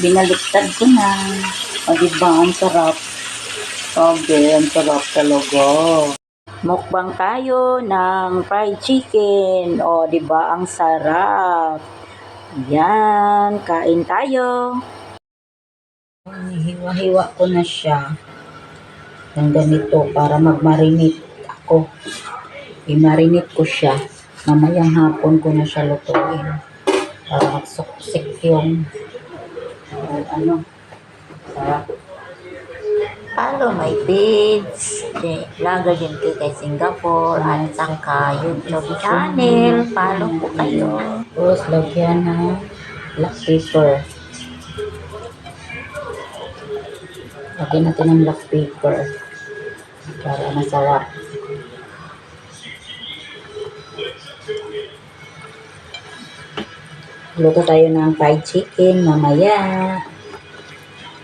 binaliktad ko na. O diba, ang sarap. Sabi, ang sarap talaga. Mukbang tayo ng fried chicken. O diba, ang sarap. Yan, kain tayo. Hiwa-hiwa ko na siya. Ng ganito para mag-marinate ako. I-marinate ko siya. Mamayang hapon ko na siya lutuin. Para magsuksik yung sarap. Follow my page, vlogger din kayo kay Singapore at saka YouTube channel. Follow po kayo. Tapos lagyan ng black pepper. Lagyan natin ng black pepper para masarap. Luto tayo ng fried chicken mamaya.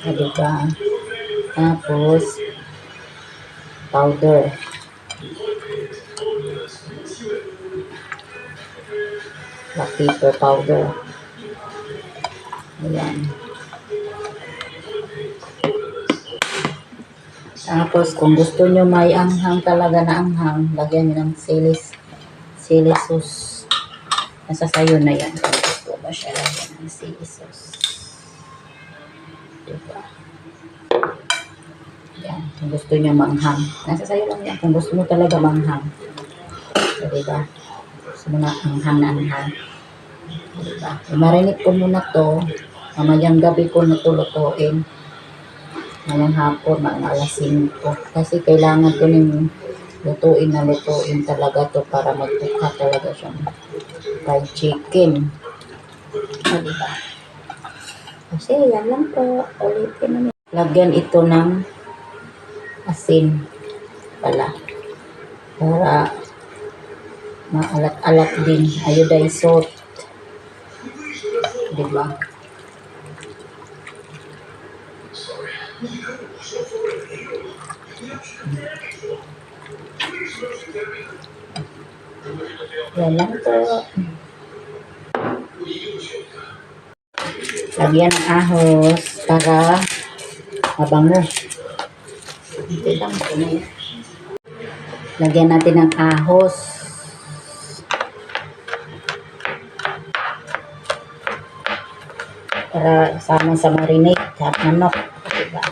Diba? Tapos powder. Black pepper powder. Ayan. Tapos kung gusto nyo may anghang talaga na anghang, lagyan nyo ng sili sauce. Nasa sayo na yan. Kung gusto mo siya lagyan ng sili sauce. Diba? Yan. Kung gusto nyo manghang. Nasa sayo lang yan. Kung gusto mo talaga manghang. So, diba? Gusto mo na anghang na anghang. Diba? I-marinate ko muna to. Mamayang gabi ko na ito lutuin. Ngayong hapon, mga alas 5. Kasi kailangan ko ng lutuin talaga to para magbuka talaga siyang fried chicken. O, diba? Kasi yan lang po. Ulitin namin. Lagyan ito ng asin pala. Para maalat-alat din. Iodized salt. Diba? Yan lang po. Lagyan ng ahos para mabango. Ito lang po na yan. Lagyan natin ng ahos. Para sama sa marinate at manok. Diba?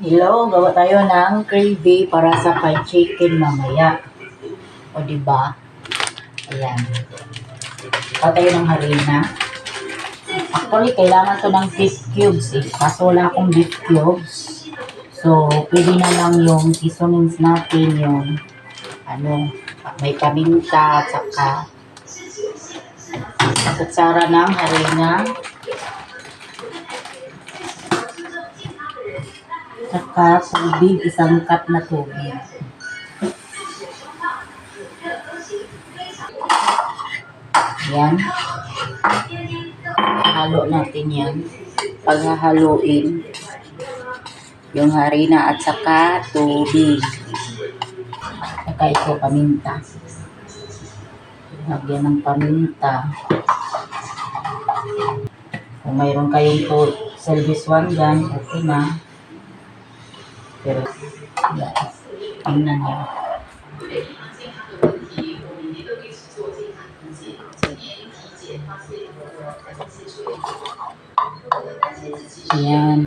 Hello, gawa tayo ng gravy para sa fried chicken mamaya. O diba? Ayan. Gawa tayo ng harina. Actually, kailangan to ng beef cubes eh. Kaso wala akong beef cubes. So, pwede na lang yung seasonings natin, yung may paminta, at saka kutsara ng harina. Saka tubig, isang cup na tubig. Yan. Halo natin yan. Paghahaluin yung harina at saka tubig. Saka ito paminta. Lagyan ng paminta. Kung mayroon kayong service one dyan, okay na. Pero, guys, tingnan nyo. Ayan.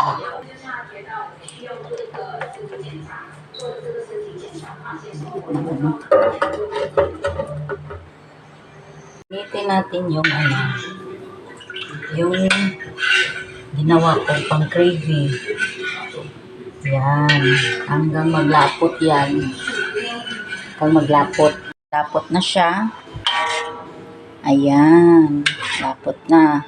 Gamitin natin yung yung ginawa ko pang gravy. Yan. Hanggang maglapot yan. Hanggang maglapot. Lapot na siya. Ayan. Lapot na.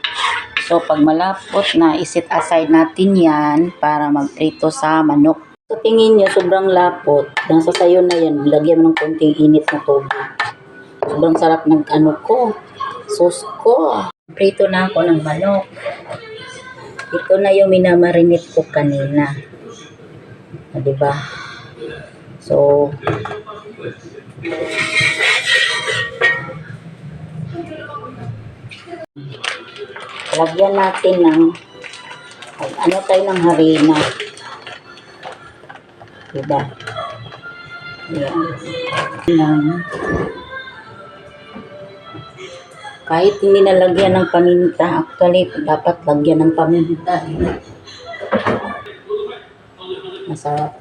So, pag malapot na, iset aside natin yan para magprito sa manok. So, tingin nyo, sobrang lapot. Nasa sayo na yan. Lagyan mo ng konting init na tubig. Sobrang sarap ng sauce ko. Prito na ako ng manok. Ito na yung minamarinate ko kanina. Diba? So, lagyan natin ng ano tayo ng harina. Diba? Ayan. Kahit hindi nalagyan ng paminta, actually, dapat lagyan ng paminta. Masarap.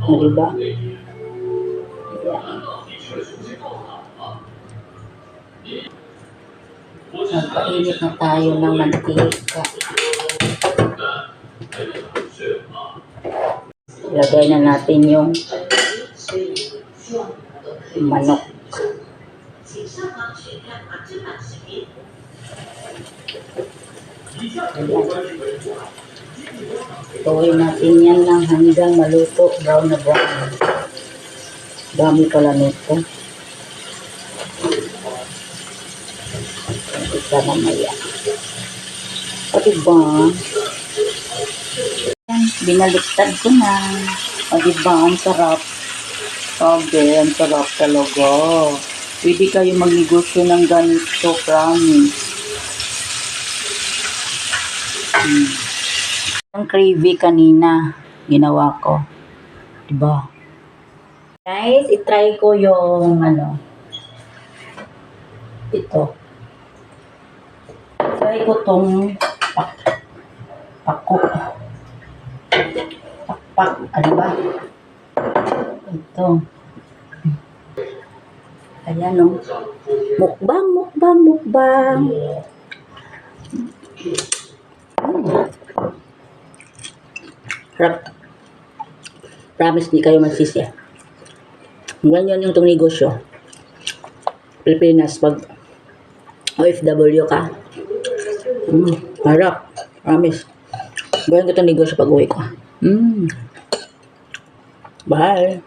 Diba? Magpainit na tayo ng mantika. Ilagay na natin yung manok. Tuloy natin yan lang hanggang maluto, brown na brown. Dami pala nito. Ito mamaya. O diba? Yan, binaliktad ko na. O diba, ang sarap. Sabi, ang sarap talaga. Pwede kayo magnegosyo ng ganito, promise. Ang gravy kanina, ginawa ko. Diba? Guys, itry ko yung ito. Try ko tong pakpak. Ano ba? Ito. Ayan o. Mukbang. Sarap. Promise di kayo magsisi. Ganyan yung itong negosyo. Pilipinas, pag OFW ka. Harap. Promise. Ganyan ko itong negosyo pag uwi ko. Bye.